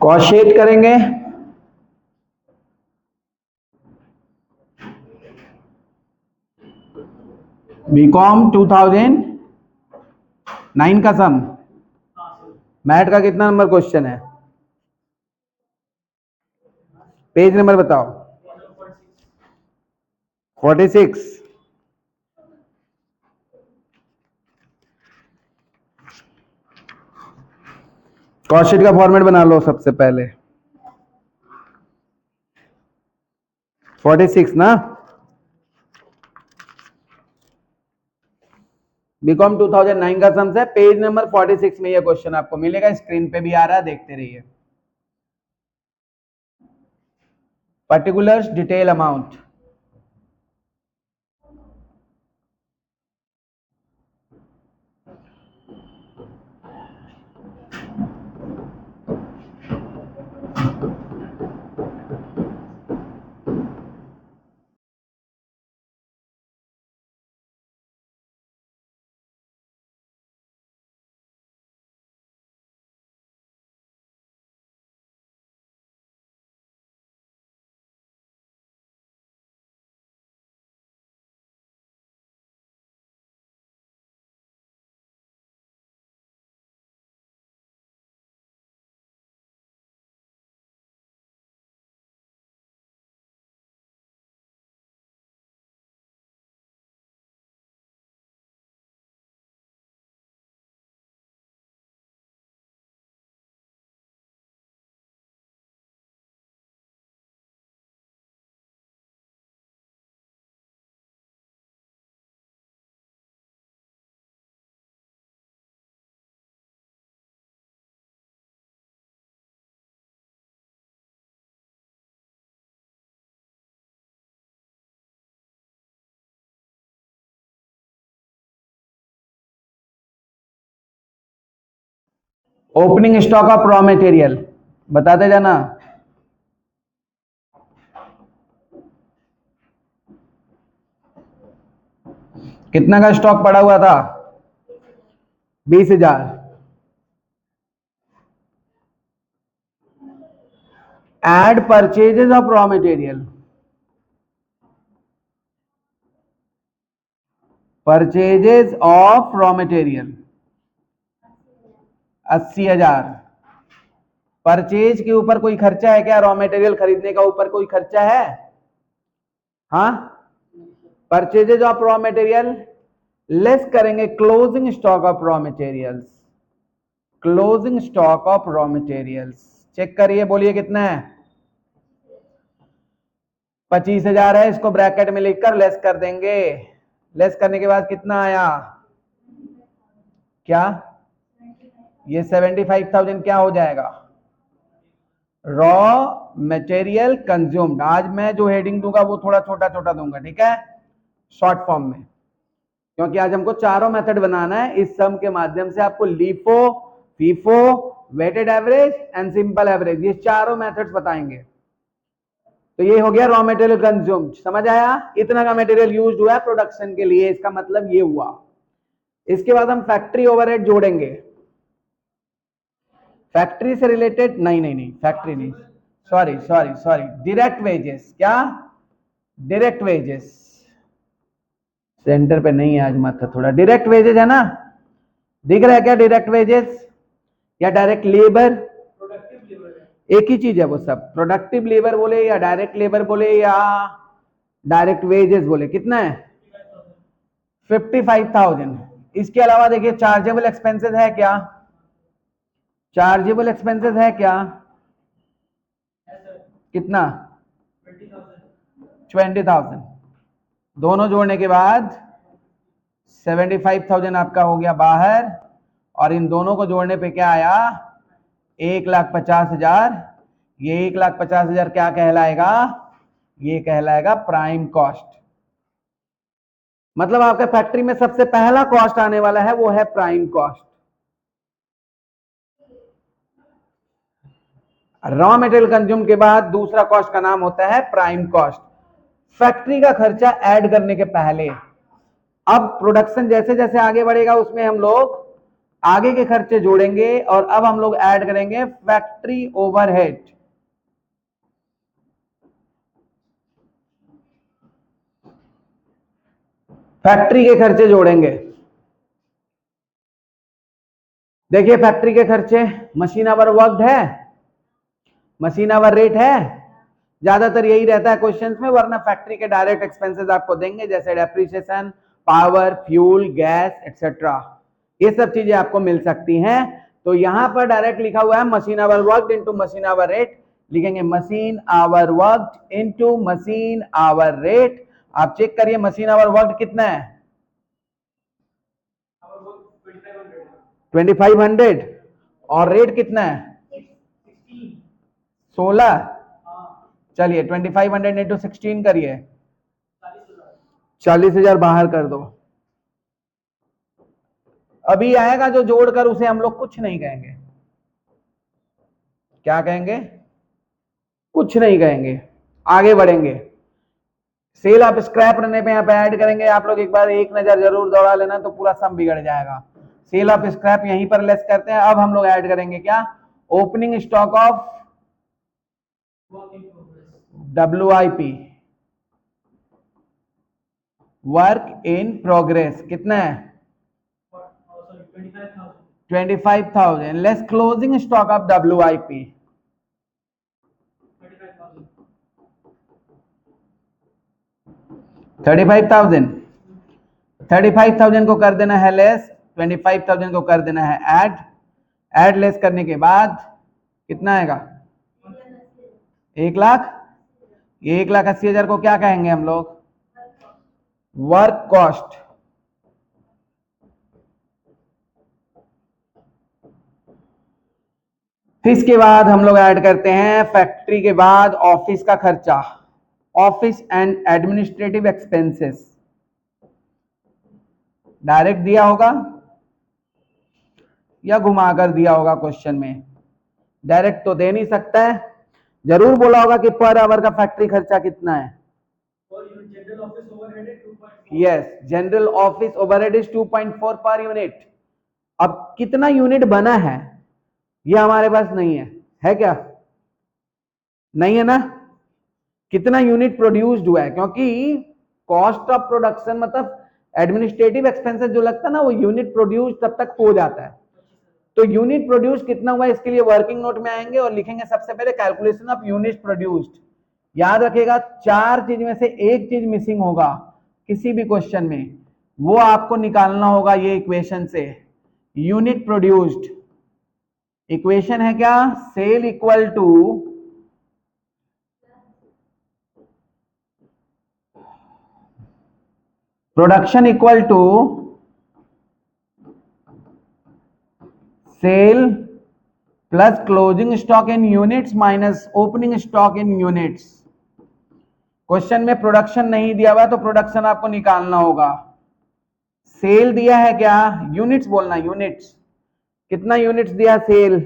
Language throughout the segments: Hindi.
कॉशेट करेंगे। बीकॉम 2009 का सम। मैथ का कितना नंबर क्वेश्चन है? पेज नंबर बताओ। 46। कॉशेट का फॉर्मेट बना लो सबसे पहले। 46 ना। बीकॉम 2009 का सम्स है, पेज नंबर 46 में ये क्वेश्चन आपको मिलेगा, स्क्रीन पे भी आ रहा है, देखते रहिए। Particulars detail amount. Opening stock of raw material बताते जाना। कितना का स्टॉक पड़ा हुआ था? 20,000। Add purchases of raw material. Purchases of raw material 80,000। Purchase के ऊपर कोई खर्चा है क्या? रॉ मटेरियल खरीदने का ऊपर कोई खर्चा है? हाँ, purchases of raw material less करेंगे closing stock of raw materials. Closing stock of raw materials check करिए, बोलिए कितना है? 25,000 है, इसको ब्रैकेट में लिखकर लेस कर देंगे। लेस करने के बाद कितना आया? क्या ये 75,000 क्या हो जाएगा? Raw material consumed. आज मैं जो हेडिंग दूंगा वो थोड़ा छोटा छोटा दूंगा, ठीक है, शॉर्ट फॉर्म में, क्योंकि आज हमको चारों मेथड बनाना है। इस सम के माध्यम से आपको LIFO, FIFO, weighted average and simple average, ये चारों मेथड्स बताएंगे। तो ये हो गया रॉ मटेरियल कंज्यूम्ड, समझ आया? इतना का मटेरियल यूज हुआ है प्रोडक्शन के लिए, इसका मतलब ये हुआ। इसके बाद हम फैक्ट्री ओवरहेड जोड़ेंगे। फैक्ट्री से रिलेटेड नहीं, फैक्ट्री नहीं, सॉरी, डायरेक्ट वेजेस। क्या? Direct wages. सेंटर पे नहीं है आज माथा थोड़ा। डायरेक्ट वेजेस है ना, दिख रहा है क्या? डायरेक्ट वेजेस या डायरेक्ट लेबर, एक ही चीज है वो सब। प्रोडक्टिव लेबर बोले या डायरेक्ट लेबर बोले या डायरेक्ट वेजेस बोले, कितना है? 55,000। इसके अलावा देखिए चार्जेबल एक्सपेंसेस है क्या? चार्जेबल एक्सपेंसेस है क्या? कितना? 20,000। दोनों जोड़ने के बाद 75,000 आपका हो गया बाहर, और इन दोनों को जोड़ने पे क्या आया? 1,50,000। ये 1,50,000 क्या कहलाएगा? ये कहलाएगा प्राइम कॉस्ट। मतलब आपके फैक्ट्री में सबसे पहला कॉस्ट आने वाला है वो है prime cost. Raw material consume के बाद दूसरा कॉस्ट का नाम होता है प्राइम कॉस्ट। फैक्ट्री का खर्चा ऐड करने के पहले। अब प्रोडक्शन जैसे जैसे आगे बढ़ेगा उसमें हम लोग आगे के खर्चे जोड़ेंगे और अब हम लोग ऐड करेंगे फैक्ट्री ओवरहेड। फैक्ट्री के खर्चे जोड़ेंगे। देखिए फैक्ट्री के खर्चे, मशीन आवर वर्कड है, मशीन आवर रेट है, ज्यादातर यही रहता है क्वेश्चंस में, वरना फैक्ट्री के डायरेक्ट एक्सपेंसेस आपको देंगे जैसे depreciation, power, fuel, gas etcetera, ये सब चीजें आपको मिल सकती हैं। तो यहां पर डायरेक्ट लिखा हुआ है machine hour worked into machine hour rate, लिखेंगे machine hour worked into machine hour rate. आप चेक करिए मशीन आवर वर्कड कितना है, 2500, और रेट कितना है 16। चलिए 2500 इंटू 16 करिए, 40,000 बाहर कर दो। अभी आएगा जो जोड़कर, उसे हम लोग कुछ नहीं कहेंगे। क्या कहेंगे? कुछ नहीं कहेंगे। आगे बढ़ेंगे, सेल ऑफ स्क्रैप रहने पे यहाँ पे ऐड करेंगे। आप लोग एक बार एक नजर जरूर दौड़ा लेना तो पूरा सम बिगड़ जाएगा। सेल ऑफ स्क्रैप यहीं पर लेस करते हैं। अब हम लोग ऐड करेंगे क्या, opening stock of WIP, work in progress, कितना है 25,000, less closing stock of WIP 35,000। 35,000 को कर देना है लेस, 25,000 को कर देना है ऐड। ऐड लेस करने के बाद कितना आएगा 1 लाख। 1,80,000 को क्या कहेंगे हम लोग, वर्क कॉस्ट। इसके बाद हम लोग ऐड करते हैं फैक्ट्री के बाद ऑफिस का खर्चा, office and administrative expenses. Direct दिया होगा या घुमाकर दिया होगा क्वेश्चन में, डायरेक्ट तो दे नहीं सकता है, जरूर बोला होगा कि पर आवर का फैक्ट्री खर्चा कितना है। Yes, general office overhead is 2.4 per unit. अब कितना यूनिट बना है ये हमारे पास नहीं है क्या, नहीं है ना, कितना यूनिट प्रोड्यूस्ड हुआ है, क्योंकि कॉस्ट ऑफ प्रोडक्शन मतलब एडमिनिस्ट्रेटिव एक्सपेंसेस जो लगता है ना, वो यूनिट प्रोड्यूस तब तक हो जाता है। तो यूनिट प्रोड्यूस कितना हुआ, इसके लिए वर्किंग नोट में आएंगे और लिखेंगे सबसे पहले कैलकुलेशन ऑफ यूनिट प्रोड्यूस्ड। याद रखिएगा 4 चीज में से एक चीज मिसिंग होगा किसी भी क्वेश्चन में, वो आपको निकालना होगा ये इक्वेशन से, यूनिट प्रोड्यूस्ड। इक्वेशन है क्या, sale equal to production equal to sale plus closing stock in units minus opening stock in units. Question में प्रोडक्शन नहीं दिया हुआ तो प्रोडक्शन आपको निकालना होगा। सेल दिया है क्या, यूनिट्स बोलना, यूनिट्स कितना यूनिट्स दिया सेल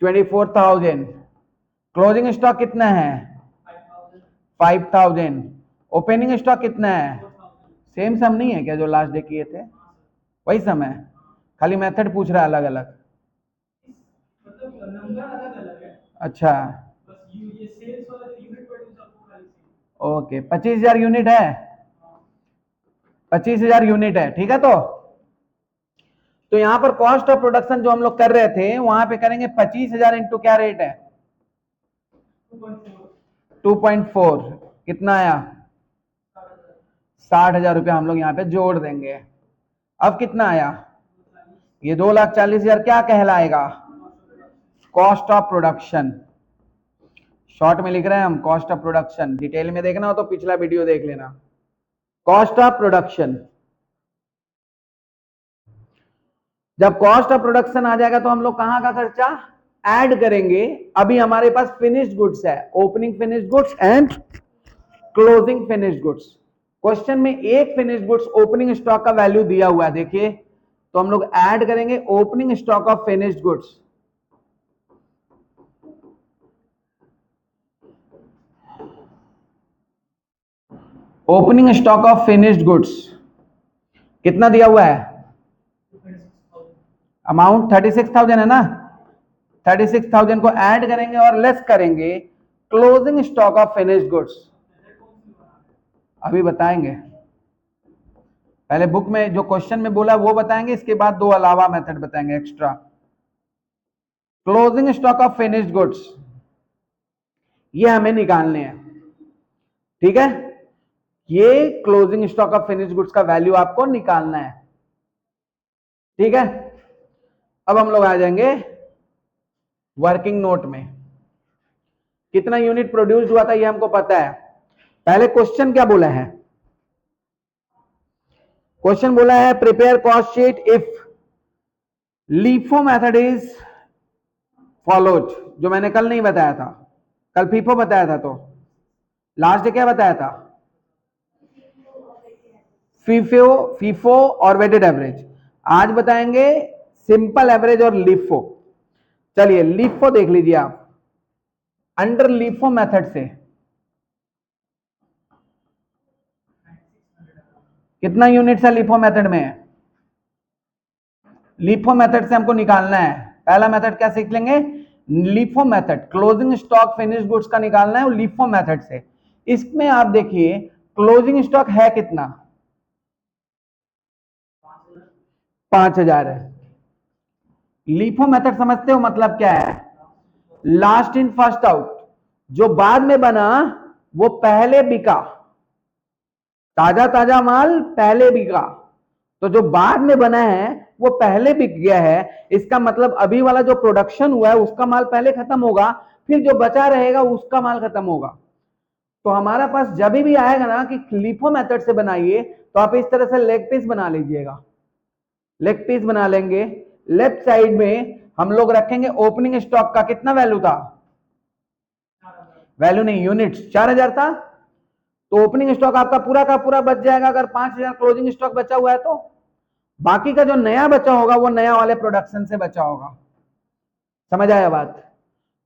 24,000। क्लोजिंग स्टॉक कितना है 5,000। ओपनिंग स्टॉक कितना है, सेम सम नहीं है क्या जो लास्ट डे किए थे, वही सम है, खाली मेथड पूछ रहा है अलग अलग। अच्छा ओके, 25,000 यूनिट है, 25,000 यूनिट है, ठीक है। तो यहां पर कॉस्ट ऑफ प्रोडक्शन जो हम लोग कर रहे थे वहां पे करेंगे 25,000 इंटू क्या रेट है 2.4, कितना आया 60,000 रुपया हम लोग यहाँ पे जोड़ देंगे। अब कितना आया, ये 2,40,000 क्या कहलाएगा, कॉस्ट ऑफ प्रोडक्शन। शॉर्ट में लिख रहे हैं हम कॉस्ट ऑफ प्रोडक्शन, डिटेल में देखना हो तो पिछला वीडियो देख लेना। कॉस्ट ऑफ प्रोडक्शन, जब कॉस्ट ऑफ प्रोडक्शन आ जाएगा तो हम लोग कहां का खर्चा ऐड करेंगे। अभी हमारे पास फिनिश्ड गुड्स है, opening finished goods and closing finished goods. Question में एक फिनिश्ड गुड्स ओपनिंग स्टॉक का वैल्यू दिया हुआ है, देखिए, तो हम लोग ऐड करेंगे opening stock of finished goods. Opening stock of finished goods कितना दिया हुआ है अमाउंट 36,000 है ना, 36,000 को ऐड करेंगे और लेस करेंगे closing stock of finished goods. अभी बताएंगे, पहले बुक में जो क्वेश्चन में बोला वो बताएंगे, इसके बाद दो अलावा मेथड बताएंगे extra. Closing stock of finished goods ये हमें निकालने हैं, ठीक है। ये closing stock of finished goods का वैल्यू आपको निकालना है, ठीक है। अब हम लोग आ जाएंगे वर्किंग नोट में। कितना यूनिट प्रोड्यूस हुआ था ये हमको पता है। पहले क्वेश्चन क्या बोला है, क्वेश्चन बोला है prepare cost sheet if LIFO method is followed, जो मैंने कल नहीं बताया था, कल फीफो बताया था। तो लास्ट डे क्या बताया था, फीफो और वेटेड एवरेज। आज बताएंगे सिंपल एवरेज और लीफो। चलिए लीफो देख लीजिए आप, अंडर लीफो मेथड से कितना यूनिट है लीफो मेथड में। लीफो मेथड से हमको निकालना है, पहला मेथड क्या सीख लेंगे, LIFO method, closing stock finish goods का निकालना है लीफो मेथड से। इसमें आप देखिए क्लोजिंग स्टॉक है कितना, 5,000 है। लीफो मेथड समझते हो मतलब क्या है, लास्ट इन फर्स्ट आउट, जो बाद में बना वो पहले बिका, ताजा ताजा माल पहले बिका, तो जो बाद में बना है वो पहले बिक गया है। इसका मतलब अभी वाला जो प्रोडक्शन हुआ है उसका माल पहले खत्म होगा, फिर जो बचा रहेगा उसका माल खत्म होगा। तो हमारा पास जब भी आएगा ना कि लिफो मेथड से बनाइए, तो आप इस तरह से लेग पीस बना लीजिएगा, लेग पीस बना लेंगे। लेफ्ट साइड में हम लोग रखेंगे ओपनिंग स्टॉक का कितना वैल्यू था, वैल्यू नहीं यूनिट्स, 4,000 था। तो ओपनिंग स्टॉक आपका पूरा का पूरा बच जाएगा अगर 5,000 क्लोजिंग स्टॉक बचा हुआ है तो। बाकी का जो नया बचा होगा वो नया वाले प्रोडक्शन से बचा होगा, समझ आया बात।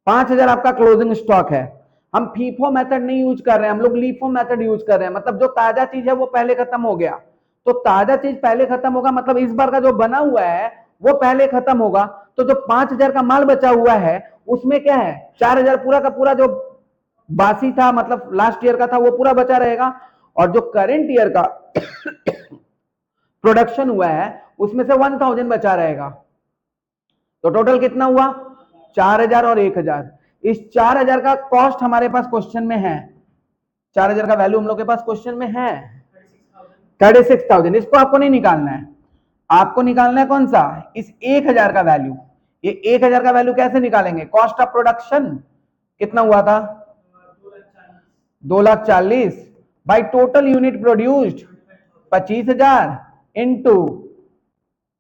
5,000 आपका क्लोजिंग स्टॉक है। हम फीफो मेथड नहीं यूज कर रहे हैं, हम लोग लीफो मेथड यूज कर रहे हैं। मतलब जो ताजा चीज है वो पहले खत्म हो गया, तो ताजा चीज पहले खत्म होगा, मतलब इस बार का जो बना हुआ है वो पहले खत्म होगा। तो जो 5,000 का माल बचा हुआ है उसमें क्या है, 4,000 पूरा का पूरा जो बासी था, मतलब लास्ट ईयर का था, वो पूरा बचा रहेगा। और जो करेंट ईयर का प्रोडक्शन हुआ है उसमें से 1,000 बचा रहेगा। तो टोटल कितना हुआ, 4,000 और 1,000। इस 4,000 का कॉस्ट हमारे पास क्वेश्चन में है, 4,000 का वैल्यू हम लोग के पास क्वेश्चन में है 36,000। इसको आपको नहीं निकालना है, आपको निकालना है कौन सा, इस 1,000 का वैल्यू। ये 1,000 का वैल्यू कैसे निकालेंगे, कॉस्ट ऑफ प्रोडक्शन कितना हुआ था, 2,40,000 by total unit produced 25,000 into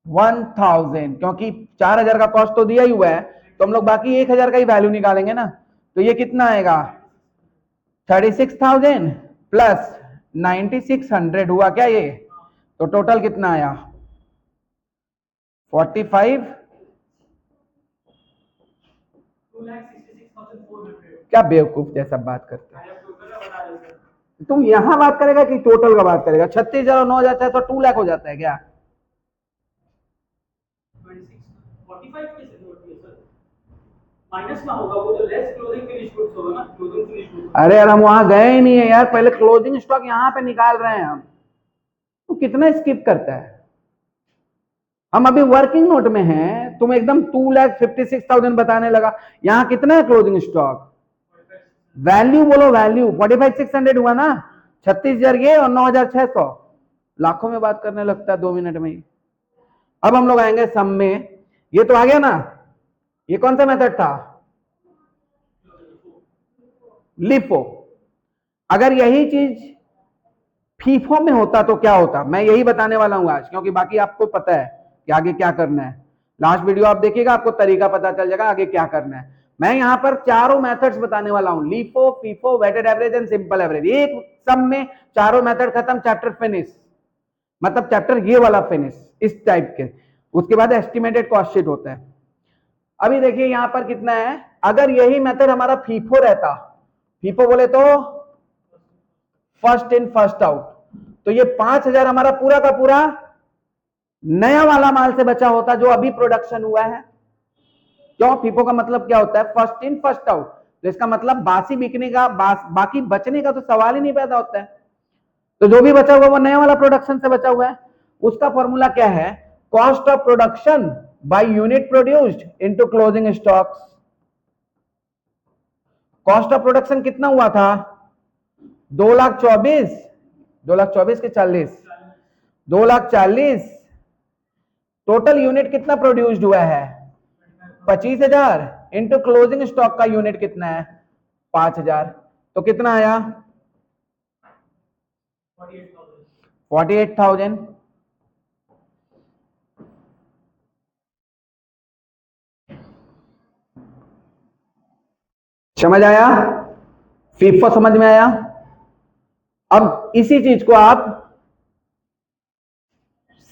1,000, क्योंकि 4,000 का कॉस्ट तो दिया ही हुआ है, तो हम लोग बाकी 1,000 का ही वैल्यू निकालेंगे ना। तो ये कितना आएगा, 36,000 प्लस 9,600 हुआ क्या ये, तो टोटल कितना आया 45, क्या बेवकूफ जैसा बात करते हैं तुम। यहां बात करेगा कि टोटल का बात करेगा, 36,000 और 9,000 है तो 2 लाख हो जाता है क्या। माइनस ना होगा वो, तो लेस क्लोजिंग फिनिश गुड्स होगा ना, क्लोजिंग फिनिश गुड्स। अरे यार हम वहां गए ही नहीं है यार, पहले क्लोजिंग स्टॉक यहां पे निकाल रहे हैं हम, तो कितना स्किप करता है। हम अभी वर्किंग नोट में हैं, तुम एकदम 2,56,000 बताने लगा। यहां कितना है क्लोजिंग स्टॉक, वैल्यू बोलो, वैल्यू 45,600 हुआ ना, 36,000 ये और 9,600, लाखों में बात करने लगता है 2 मिनट में ही। अब हम लोग आएंगे सम में, ये तो आ गया ना, ये कौन सा मेथड था, लिफो। अगर यही चीज फीफो में होता तो क्या होता, मैं यही बताने वाला हूं आज, क्योंकि बाकी आपको पता है कि आगे क्या करना है। लास्ट वीडियो आप देखिएगा, आपको तरीका पता चल जाएगा आगे क्या करना है। मैं यहां पर चारों मेथड्स बताने वाला हूं, LIFO, FIFO, weighted average and simple average. एक सम में चारों मेथड खत्म, चैप्टर फिनिश, मतलब चैप्टर ये वाला फिनिश इस टाइप के। उसके बाद एस्टिमेटेड कॉस्ट शीट होता है। अभी देखिए यहां पर कितना है, अगर यही मेथड हमारा फीफो रहता, फीफो बोले तो फर्स्ट इन फर्स्ट आउट, तो ये 5,000 हमारा पूरा का पूरा नया वाला माल से बचा होता जो अभी प्रोडक्शन हुआ है। क्यों? फीफो का मतलब क्या होता है? First in first out. तो इसका मतलब बासी बिकने का, बाकी बचने का तो सवाल ही नहीं पैदा होता है। तो जो भी बचा हुआ वो नया वाला प्रोडक्शन से बचा हुआ है। उसका फॉर्मूला क्या है? Cost of production by unit produced into closing stocks. Cost of production कितना हुआ था? 2,24,000, 2,24,000 के 40, 2,40,000। टोटल यूनिट कितना प्रोड्यूस्ड हुआ है? 25,000 इंटू क्लोजिंग स्टॉक का यूनिट कितना है? 5,000। तो कितना आया? 48,000। समझ आया? फीफो समझ में आया? अब इसी चीज को आप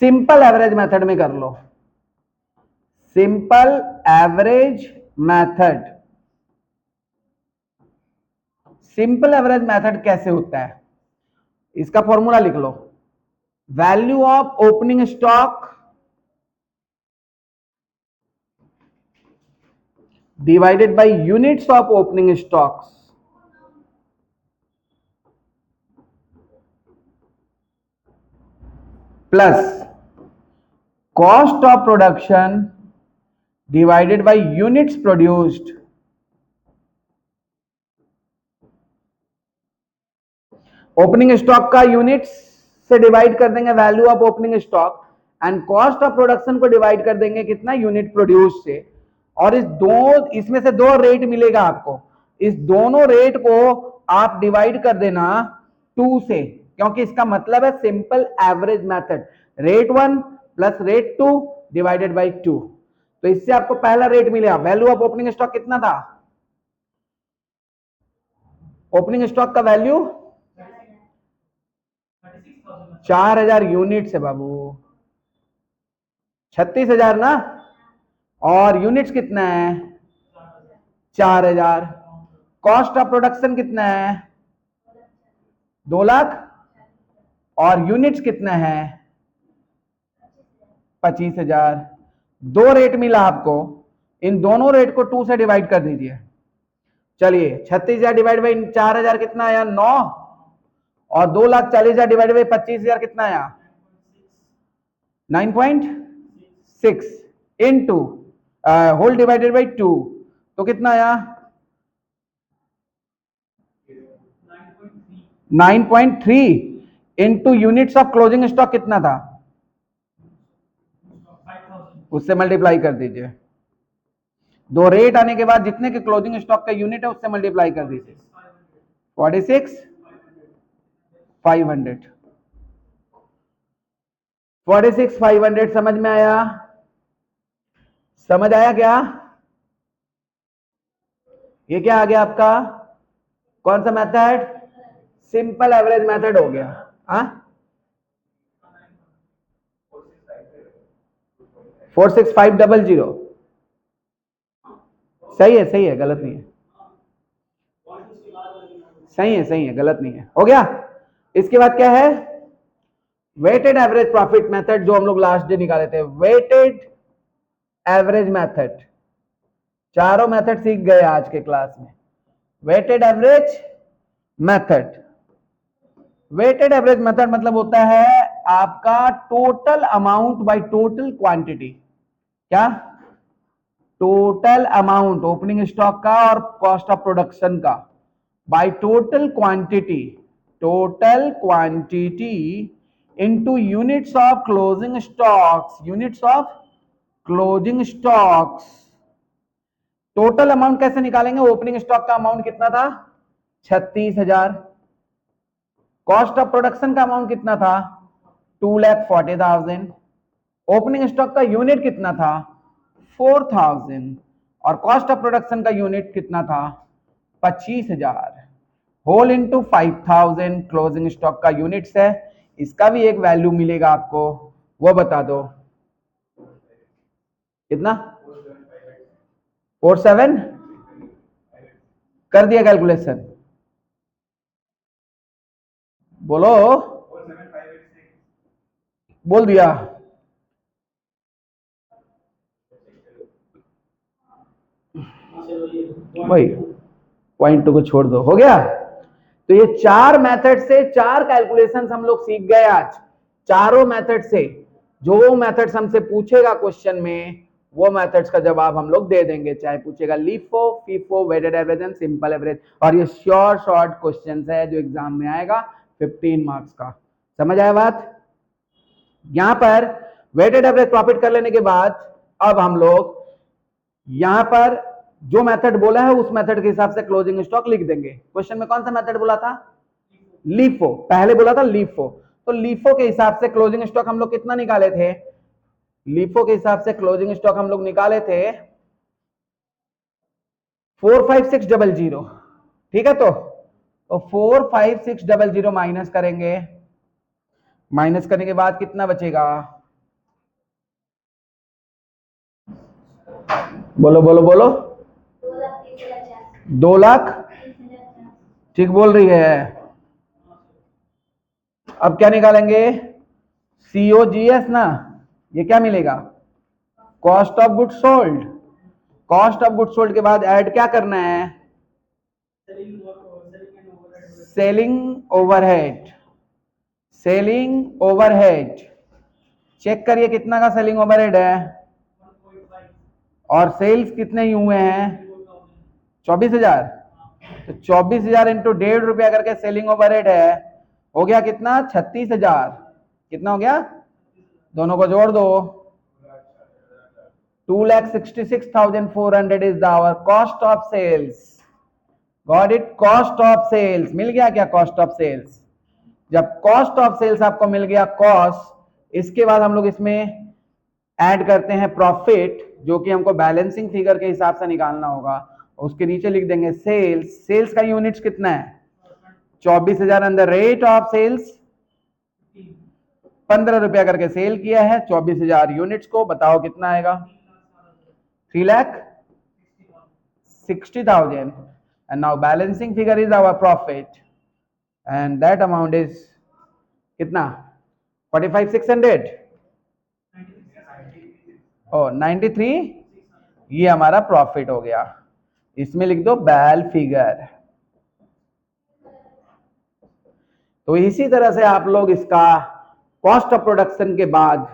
सिंपल एवरेज मेथड में कर लो। Simple average method. Simple average method कैसे होता है? इसका फॉर्मूला लिख लो। Value of opening stock divided by units of opening stocks plus cost of production divided by units produced. Opening stock का यूनिट्स से डिवाइड कर देंगे value of opening stock, and cost of production को डिवाइड कर देंगे कितना? यूनिट प्रोड्यूस से। और इसमें से दो रेट मिलेगा आपको। इस दोनों रेट को आप डिवाइड कर देना 2 से, क्योंकि इसका मतलब है simple average method. Rate 1 plus rate 2 divided by 2। तो इससे आपको पहला रेट मिलेगा। वैल्यू ऑफ ओपनिंग स्टॉक कितना था? ओपनिंग स्टॉक का वैल्यू 4,000 यूनिट है बाबू। 36,000 ना। और यूनिट्स कितना है? 4,000। कॉस्ट ऑफ प्रोडक्शन कितना है? 2 लाख। और यूनिट्स कितना है? 25,000। दो रेट मिला आपको। इन दोनों रेट को 2 से डिवाइड कर दीजिए। चलिए 36,000 डिवाइड बाई 4,000 कितना आया? 9। और 2,40,000 डिवाइड बाई 25,000 कितना आया? 9.6 इनटू होल डिवाइडेड बाई 2। तो कितना आया? 9.3 into units of closing stock कितना था? उससे मल्टीप्लाई कर दीजिए। दो रेट आने के बाद जितने के क्लोजिंग स्टॉक का यूनिट है उससे मल्टीप्लाई कर दीजिए। 46,500। 46,500 समझ में आया? समझ आया क्या? ये क्या आ गया आपका? कौन सा मेथड? सिंपल एवरेज मेथड हो गया। हाँ, 46500। सही है, सही है, गलत नहीं है। सही है, सही है, गलत नहीं है। हो गया। इसके बाद क्या है? वेटेड एवरेज प्रॉफिट मेथड, जो हम लोग लास्ट डे निकाले थे। Weighted average method. चारों मेथड सीख गए आज के क्लास में। Weighted average method. Weighted average method मतलब होता है आपका total amount by total quantity. क्या? टोटल अमाउंट ओपनिंग स्टॉक का और कॉस्ट ऑफ प्रोडक्शन का by total quantity. Total quantity into units of closing stocks. Units of closing stocks. Total amount कैसे निकालेंगे? ओपनिंग स्टॉक का अमाउंट कितना था? 36,000। कॉस्ट ऑफ प्रोडक्शन का अमाउंट कितना था? 2,40,000। ओपनिंग स्टॉक का यूनिट कितना था? 4,000। और कॉस्ट ऑफ प्रोडक्शन का यूनिट कितना था? 25,000। होल इंटू 5,000 क्लोजिंग स्टॉक का यूनिट्स है। इसका भी एक वैल्यू मिलेगा आपको, वो बता दो कितना? 47। कर दिया कैलकुलेशन? बोलो। बोल दिया। वही पॉइंट टू को छोड़ दो, हो गया। तो ये चार मेथड से चार कैलकुलेशंस हम लोग सीख गए आज। चारों मेथड से जो मेथड्स हमसे पूछेगा क्वेश्चन में वो मेथड्स का जवाब हम लोग दे देंगे, चाहे पूछेगा LIFO, FIFO, weighted average and simple average. और ये श्योर शॉर्ट क्वेश्चन है जो एग्जाम में आएगा 15 मार्क्स का। समझ आया बात? यहां पर वेटेड एवरेज प्रॉफिट कर लेने के बाद अब हम लोग यहां पर जो मेथड बोला है उस मेथड के हिसाब से क्लोजिंग स्टॉक लिख देंगे। क्वेश्चन में कौन सा मेथड बोला था? लीफो, पहले बोला था लीफो। तो लीफो के हिसाब से क्लोजिंग स्टॉक हम लोग कितना निकाले थे? लीफो के हिसाब से क्लोजिंग स्टॉक हम लोग निकाले थे 45600। ठीक है, तो 45600 माइनस करेंगे, माइनस करने के बाद कितना बचेगा? बोलो बोलो बोलो। 2 लाख, ठीक बोल रही है। अब क्या निकालेंगे? COGS ना, ये क्या मिलेगा? Cost of good sold. Cost of good sold के बाद ऐड क्या करना है? Selling overhead. Selling overhead check करिए कितना का सेलिंग ओवरहेड है, और सेल्स कितने ही हुए हैं? 24,000। तो 24,000 इंटू 1.5 रुपया करके सेलिंग ओवरहेड है, हो गया कितना? 36,000। कितना हो गया? दोनों को जोड़ दो, 2,66,400 is our cost of sales. Got it? Cost of sales मिल गया क्या? Cost of sales. जब कॉस्ट ऑफ सेल्स आपको मिल गया कॉस्ट, इसके बाद हम लोग इसमें ऐड करते हैं प्रॉफिट, जो कि हमको बैलेंसिंग फिगर के हिसाब से निकालना होगा। उसके नीचे लिख देंगे सेल्स। सेल्स का यूनिट्स कितना है? 24,000 अंदर रेट ऑफ सेल्स 15 रुपया करके सेल किया है 24,000 यूनिट्स को, बताओ कितना आएगा? 3,60,000। and now balancing figure is our profit and that amount is कितना? 45,600 और 93, ये हमारा प्रॉफिट हो गया। इसमें लिख दो बैल फिगर। तो इसी तरह से आप लोग इसका कॉस्ट ऑफ प्रोडक्शन के बाद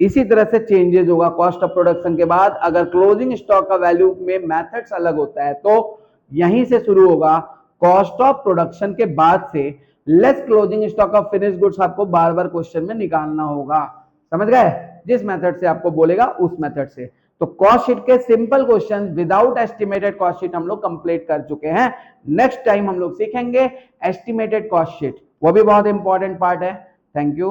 इसी तरह से चेंजेस होगा। कॉस्ट ऑफ प्रोडक्शन के बाद अगर क्लोजिंग स्टॉक का वैल्यू में मेथड्स अलग होता है तो यहीं से शुरू होगा। कॉस्ट ऑफ प्रोडक्शन के बाद से less closing stock of finish goods आपको बार बार क्वेश्चन में निकालना होगा। समझ गए? जिस मेथड से आपको बोलेगा उस मेथड से। तो कॉस्ट शीट के simple question without estimated cost sheet हम लोग कंप्लीट कर चुके हैं। नेक्स्ट टाइम हम लोग सीखेंगे एस्टिमेटेड कॉस्ट शीट, वो भी बहुत इंपॉर्टेंट पार्ट है। Thank you.